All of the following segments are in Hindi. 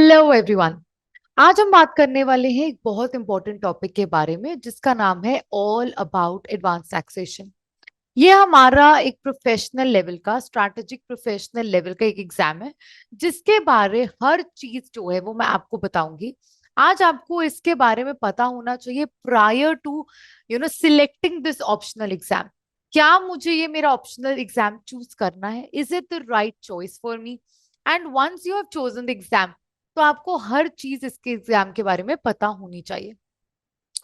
Hello everyone. आज हम बात करने वाले हैं एक बहुत इंपॉर्टेंट टॉपिक के बारे में जिसका नाम है ऑल अबाउट एडवांस टैक्सेशन। ये हमारा एक प्रोफेशनल लेवल का स्ट्रैटेजिक प्रोफेशनल लेवल का एक एग्जाम है जिसके बारे हर चीज जो है वो मैं आपको बताऊंगी। आज आपको इसके बारे में पता होना चाहिए prior to selecting this optional exam. क्या मुझे ये मेरा ऑप्शनल एग्जाम चूज करना है? Is it the right choice for me? And once you have chosen the exam, तो आपको हर चीज इसके एग्जाम के बारे में पता होनी चाहिए।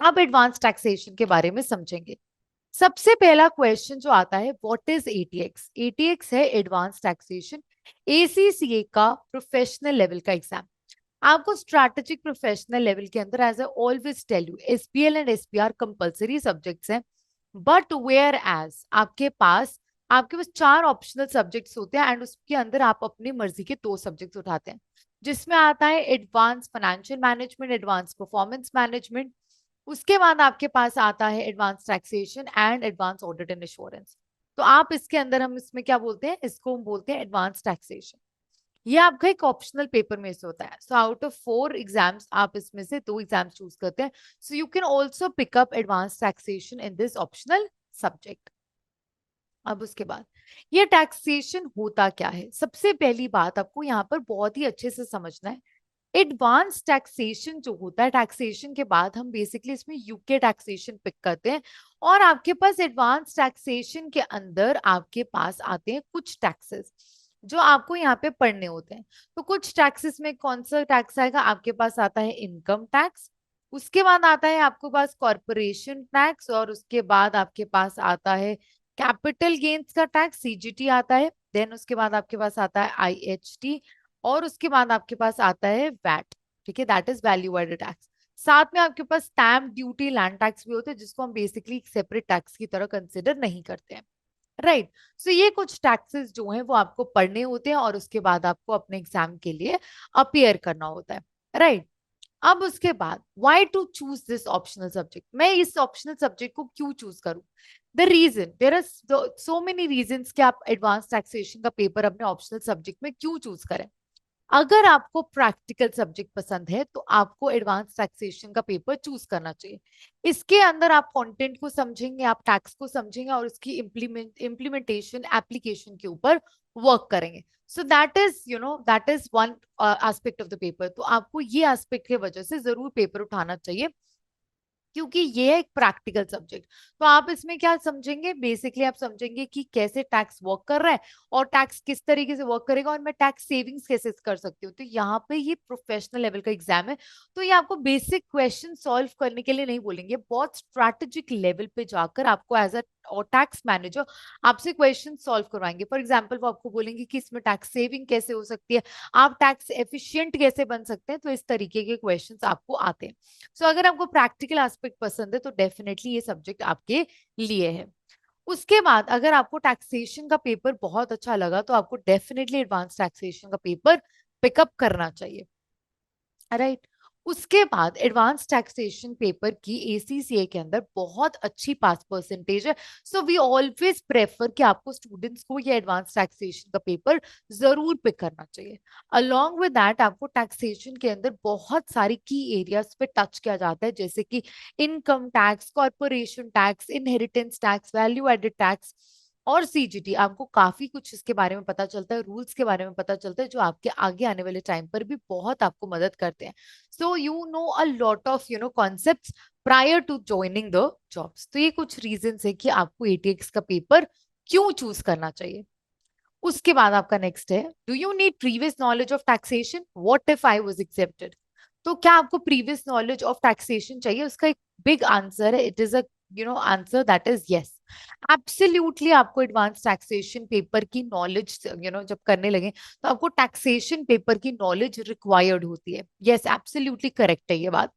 अब एडवांस टैक्सेशन के बारे में समझेंगे। सबसे पहला क्वेश्चन जो आता है, व्हाट इज एटीएक्स? एटीएक्स है एडवांस टैक्सेशन, एसीसीए का प्रोफेशनल लेवल का एग्जाम। आपको स्ट्रैटेजिक प्रोफेशनल लेवल के अंदर as a always tell you, SPL and SPR compulsory subjects हैं, बट वेयर एज आपके पास चार ऑप्शनल सब्जेक्ट्स होते हैं एंड उसके अंदर आप अपनी मर्जी के दो सब्जेक्ट्स उठाते हैं, जिसमें आता है advance financial management, advance performance management. उसके बाद आपके पास आता है advance taxation and advance audit and assurance. तो आप इसके अंदर, हम इसमें क्या बोलते हैं, इसको हम बोलते हैं एडवांस टैक्सेशन। ये आपका एक ऑप्शनल पेपर में से होता है। सो आउट ऑफ 4 एग्जाम्स आप इसमें से 2 एग्जाम्स चूज करते हैं। So you can also pick up advance taxation in this optional subject. अब उसके बाद ये टैक्सेशन होता क्या है? सबसे पहली बात आपको यहाँ पर बहुत ही अच्छे से समझना है। एडवांस टैक्सेशन जो होता है, टैक्सेशन के बाद हम बेसिकली इसमें यूके टैक्सेशन पिक करते हैं, और आपके पास एडवांस टैक्सेशन के अंदर आपके पास आते हैं कुछ टैक्सेस जो आपको यहाँ पे पढ़ने होते हैं। तो कुछ टैक्सेस में कौन सा टैक्स आएगा? आपके पास आता है इनकम टैक्स, उसके बाद आता है आपके पास कॉरपोरेशन टैक्स, और उसके बाद आपके पास आता है कैपिटल गेन्स का टैक्स, सीजीटी आता है। देन उसके बाद आपके पास आता है आईएचटी, और उसके बाद आपके पास आता है वैट। ठीक है, that is value added tax. साथ में आपके पास स्टैम्प ड्यूटी, लैंड टैक्स भी होते हैं, जिसको हम बेसिकली सेपरेट टैक्स की तरह कंसिडर नहीं करते हैं। राइट। सो ये कुछ टैक्सेस जो हैं वो आपको पढ़ने होते हैं, और उसके बाद आपको अपने एग्जाम के लिए अपियर करना होता है। राइट। अब उसके बाद why to choose this optional subject? मैं इस ऑप्शनल सब्जेक्ट को क्यों चूज करूं? The reason, there are so many reasons कि आप एडवांस टैक्सेशन का पेपर अपने ऑप्शनल सब्जेक्ट में क्यों चूज करें। अगर आपको प्रैक्टिकल सब्जेक्ट पसंद है तो आपको एडवांस टैक्सेशन का पेपर चूज करना चाहिए। इसके अंदर आप कंटेंट को समझेंगे, आप टैक्स को समझेंगे, और उसकी इम्प्लीमेंटेशन एप्लीकेशन के ऊपर वर्क करेंगे। सो that is one aspect of the paper. तो आपको ये एस्पेक्ट की वजह से जरूर पेपर उठाना चाहिए, क्योंकि ये है एक प्रैक्टिकल सब्जेक्ट। तो आप इसमें क्या समझेंगे? बेसिकली आप समझेंगे कि कैसे टैक्स वर्क कर रहा है, और टैक्स किस तरीके से वर्क करेगा, और मैं टैक्स सेविंग्स कैसे कर सकती हूँ। तो यहाँ पे ये प्रोफेशनल लेवल का एग्जाम है, तो ये आपको बेसिक क्वेश्चन सॉल्व करने के लिए नहीं बोलेंगे, बहुत स्ट्रैटेजिक लेवल पे जाकर आपको एज अ और टैक्स मैनेजर आपसे क्वेश्चन सॉल्व करवाएंगे। फॉर एग्जाम्पल वो आपको बोलेंगे कि इसमें टैक्स सेविंग कैसे हो सकती है, आप टैक्स एफिशिएंट कैसे बन सकते हैं। तो इस तरीके के क्वेश्चंस आपको आते हैं। सो अगर आपको प्रैक्टिकल एस्पेक्ट पसंद है तो डेफिनेटली ये सब्जेक्ट आपके लिए है। उसके बाद अगर आपको टैक्सेशन का पेपर बहुत अच्छा लगा तो आपको डेफिनेटली एडवांस टैक्सेशन का पेपर पिकअप करना चाहिए। राइट। उसके बाद एडवांस टैक्सेशन पेपर की एसीसीए के अंदर बहुत अच्छी पास परसेंटेज है। सो वी ऑलवेज प्रेफर कि आपको स्टूडेंट्स को ये एडवांस टैक्सेशन का पेपर जरूर पिक करना चाहिए। अलोंग विद दैट आपको टैक्सेशन के अंदर बहुत सारी की एरियाज पे टच किया जाता है, जैसे कि income tax, corporation tax, inheritance tax, value added tax और सीजीटी। आपको काफी कुछ इसके बारे में पता चलता है, रूल्स के बारे में पता चलता है, जो आपके आगे आने वाले टाइम पर भी बहुत आपको मदद करते हैं। So you know a lot of concepts prior to joining the jobs. तो ये कुछ रीजन है कि आपको एटीएक्स का पेपर क्यों चूज करना चाहिए। उसके बाद आपका नेक्स्ट है, do you need previous knowledge of taxation? What if I was accepted? तो क्या आपको प्रीवियस नॉलेज ऑफ टैक्सेशन चाहिए? उसका एक बिग आंसर है, it is a answer that is yes. Absolutely आपको एडवांस टैक्सेशन पेपर की नॉलेज जब करने लगे तो आपको टैक्सेशन पेपर की नॉलेज रिक्वायर्ड होती है। यस, एब्सोल्युटली करेक्ट है ये बात,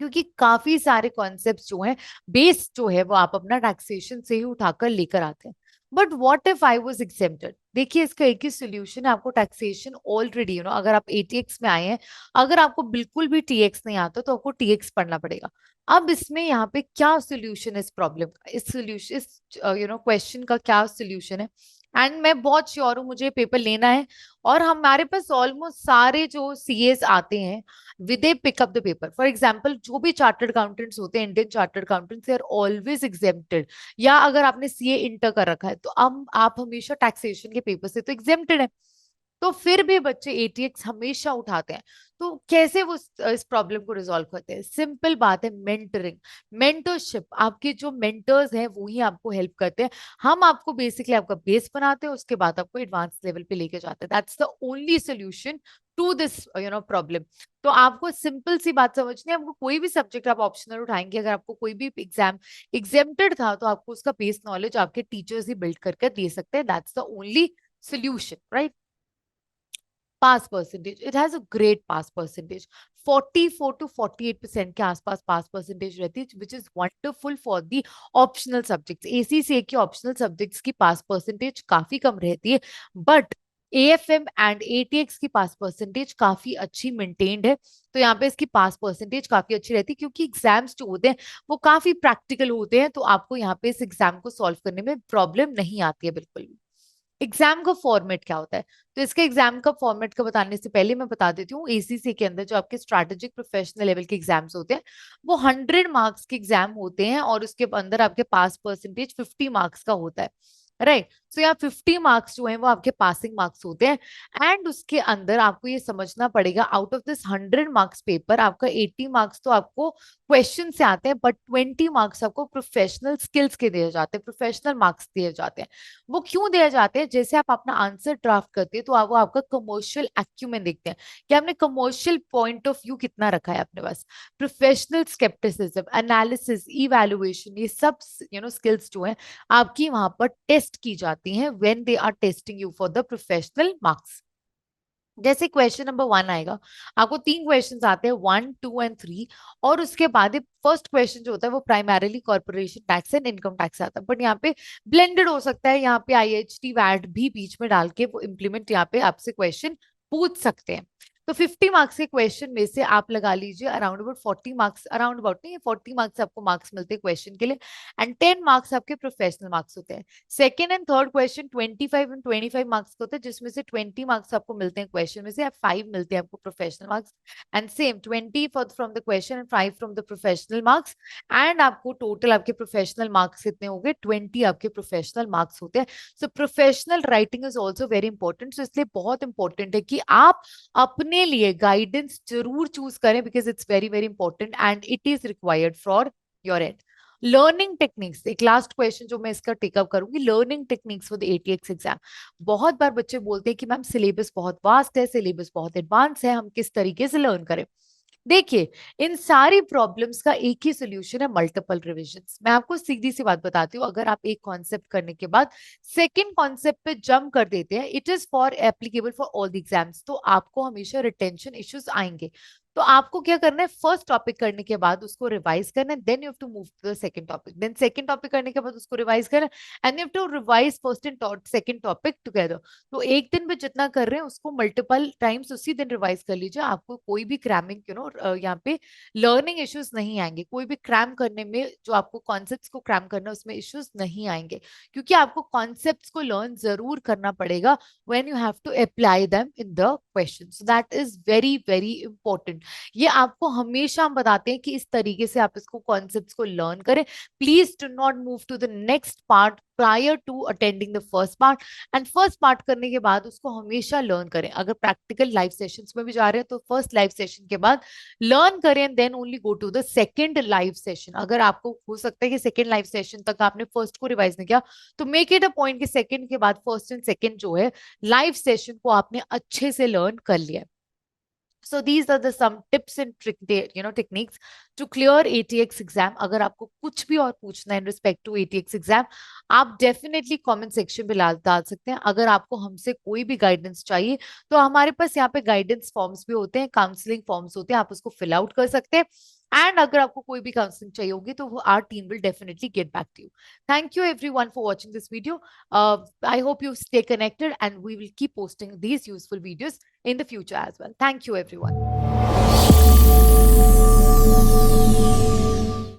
क्योंकि काफी सारे कॉन्सेप्ट्स जो हैं, बेस जो है वो आप अपना टैक्सेशन से ही उठाकर लेकर आते हैं। But what if I was exempted? देखिए इसका एक ही सोल्यूशन है। आपको टैक्सेशन ऑलरेडी अगर आप एटीएक्स में आए हैं, अगर आपको बिल्कुल भी टीएक्स नहीं आता तो आपको टीएक्स पढ़ना पड़ेगा। अब इसमें यहाँ पे क्या सोल्यूशन है इस प्रॉब्लम का, इस सोल्यूशन, इस क्वेश्चन का क्या सोल्यूशन है? एंड मैं बहुत श्योर हूँ मुझे पेपर लेना है, और हमारे पास ऑलमोस्ट सारे जो सीएस आते हैं with a pickup the paper. For example जो भी चार्टर्ड अकाउंटेंट्स होते हैं, Indian chartered accountants, they are always exempted. या अगर आपने सीए इंटर कर रखा है तो अब आप हमेशा टैक्सेशन के पेपर से तो एग्जेम्प्टेड है, तो फिर भी बच्चे एटीएक्स हमेशा उठाते हैं। तो कैसे वो इस प्रॉब्लम को रिजॉल्व करते हैं? सिंपल बात है, मेंटरिंग, मेंटरशिप। आपके जो मेंटर्स हैं वो ही आपको हेल्प करते हैं। हम आपको बेसिकली आपका बेस बनाते हैं, उसके बाद आपको एडवांस लेवल पे लेके जाते हैं। That's the only solution to this problem. तो आपको सिंपल सी बात समझनी है, आपको कोई भी सब्जेक्ट आप ऑप्शनल उठाएंगे, अगर आपको कोई भी एग्जाम एग्जेम्प्टेड था तो आपको उसका बेस नॉलेज आपके टीचर्स ही बिल्ड करके दे सकते हैं। That's the only solution, right? Pass percentage, it has a great pass percentage. 44 to 48% के आसपास पास परसेंटेज रहती है, which is wonderful for the optional subjects. ACCA की ऑप्शनल सब्जेक्ट्स की पास परसेंटेज काफी कम रहती है, बट एएफएम एंड एटीएक्स की पास परसेंटेज काफी अच्छी मेंटेन्ड है। तो यहाँ पे इसकी पास परसेंटेज काफी अच्छी रहती है, क्योंकि एग्जाम्स जो होते हैं वो काफी प्रैक्टिकल होते हैं, तो आपको यहाँ पे इस एग्जाम को सॉल्व करने में प्रॉब्लम नहीं आती है बिल्कुल भी। एग्जाम का फॉर्मेट क्या होता है? तो इसके एग्जाम का फॉर्मेट का बताने से पहले मैं बता देती हूँ, एसीसी के अंदर जो आपके स्ट्रैटेजिक प्रोफेशनल लेवल के एग्जाम्स होते हैं वो 100 मार्क्स के एग्जाम होते हैं, और उसके अंदर आपके पास परसेंटेज 50 मार्क्स का होता है, राइट? सो यहाँ 50 मार्क्स जो है वो आपके पासिंग मार्क्स होते हैं। एंड उसके अंदर आपको ये समझना पड़ेगा, out of this 100 marks paper, आपका 80 मार्क्स तो आपको क्वेश्चन से आते हैं, बट 20 मार्क्स आपको प्रोफेशनल स्किल्स के दिए जाते हैं, प्रोफेशनल मार्क्स दिए जाते हैं। वो क्यों दिए जाते हैं? जैसे आप अपना आंसर ड्राफ्ट करते हैं तो वो आपका कमर्शियल एक्यूमेन देखते हैं कि आपने कमर्शियल पॉइंट ऑफ व्यू कितना रखा है अपने पास। प्रोफेशनल स्केप्टिसिज्म, एनालिसिस, इवैल्यूएशन, ये सब स्किल्स जो है आपकी वहां पर टेस्ट की जाती हैं when they are testing you for the professional marks. जैसे क्वेश्चन नंबर 1 आएगा, आपको 3 क्वेश्चंस आते हैं, 1, 2 एंड 3। और उसके बाद फर्स्ट क्वेश्चन जो होता है वो primarily corporation tax and income tax आता है, बट यहाँ पे ब्लेंडेड हो सकता है, यहाँ पे आईएचटी वैट भी बीच में डाल के वो इम्प्लीमेंट यहाँ पे आपसे क्वेश्चन पूछ सकते हैं। तो 50 मार्क्स के क्वेश्चन में से आप लगा लीजिए around about 40 marks, around about नहीं, 40 मार्क्स आपको मार्क्स मिलते हैं क्वेश्चन के लिए, एंड 10 मार्क्स आपके प्रोफेशनल मार्क्स होते हैं। Second and third question 25 and 25 marks होते हैं, जिसमें से 20 मार्क्स आपको मिलते हैं क्वेश्चन में से, 5 मिलते हैं आपको professional marks. And same 20 from the question and 5 from the professional marks. And आपको टोटल आपके प्रोफेशनल मार्क्स कितने हो गए? 20 आपके प्रोफेशनल मार्क्स होते हैं। So professional writing is also very important. So इसलिए बहुत इंपॉर्टेंट है कि आप अपने लिए गाइडेंस जरूर चूज करें, because it's very very important and it is required for your and. Learning techniques, एक लास्ट क्वेश्चन जो मैं इसका टेकअप करूंगी, learning techniques for the ATX exam. बहुत बार बच्चे बोलते हैं कि मैम सिलेबस बहुत वास्ट है, सिलेबस बहुत एडवांस है, हम किस तरीके से लर्न करें? देखिए, इन सारी प्रॉब्लम्स का एक ही सोल्यूशन है, मल्टीपल रिविजन्स। मैं आपको सीधी सी बात बताती हूँ, अगर आप एक कॉन्सेप्ट करने के बाद सेकंड कॉन्सेप्ट पे जंप कर देते हैं, it is for applicable for all the exams, तो आपको हमेशा रिटेंशन इश्यूज आएंगे। तो आपको क्या करना है, फर्स्ट टॉपिक करने के बाद उसको रिवाइज करना है, then you have to move to the second topic, then second topic करने के बाद उसको रिवाइज करना, and you have to revise first and second topic together. तो एक दिन में जितना कर रहे हैं उसको मल्टीपल टाइम्स उसी दिन रिवाइज कर लीजिए, आपको कोई भी क्रैमिंग यहाँ पे लर्निंग इश्यूज नहीं आएंगे, कोई भी क्रैम करने में, जो आपको कॉन्सेप्ट्स को क्रैम करना है उसमें इश्यूज नहीं आएंगे, क्योंकि आपको कॉन्सेप्ट्स को लर्न जरूर करना पड़ेगा when you have to apply them in the question. So that is very very important. ये आपको हमेशा हम बताते हैं कि इस तरीके से आप इसको कॉन्सेप्ट्स को लर्न करें। Please do not move to the next part prior to attending the first part, and first part करने के बाद उसको हमेशा लर्न करें। अगर प्रैक्टिकल लाइव सेशंस में भी जा रहे हैं तो फर्स्ट लाइव सेशन के बाद लर्न करें, and then only go to the second live session. अगर आपको हो सकता है कि सेकंड लाइव सेशन तक आपने फर्स्ट को रिवाइज नहीं किया, तो मेक इट अ पॉइंट कि सेकंड के बाद फर्स्ट एंड सेकंड जो है लाइव सेशन को आपने अच्छे से लर्न कर लिया है। So these are the some tips and techniques to clear ATX exam. अगर आपको कुछ भी और पूछना है in respect to ATX exam, आप definitely comment section पे डाल सकते हैं। अगर आपको हमसे कोई भी guidance चाहिए तो हमारे पास यहाँ पे guidance forms भी होते हैं, counseling forms होते हैं, आप उसको fill out कर सकते हैं। एंड अगर आपको कोई भी काउंसलिंग चाहिए होगी तो वो our team will definitely get back to you. Thank you everyone for watching this video. I hope you stay connected and we will keep posting these useful videos in the future as well. Thank you everyone.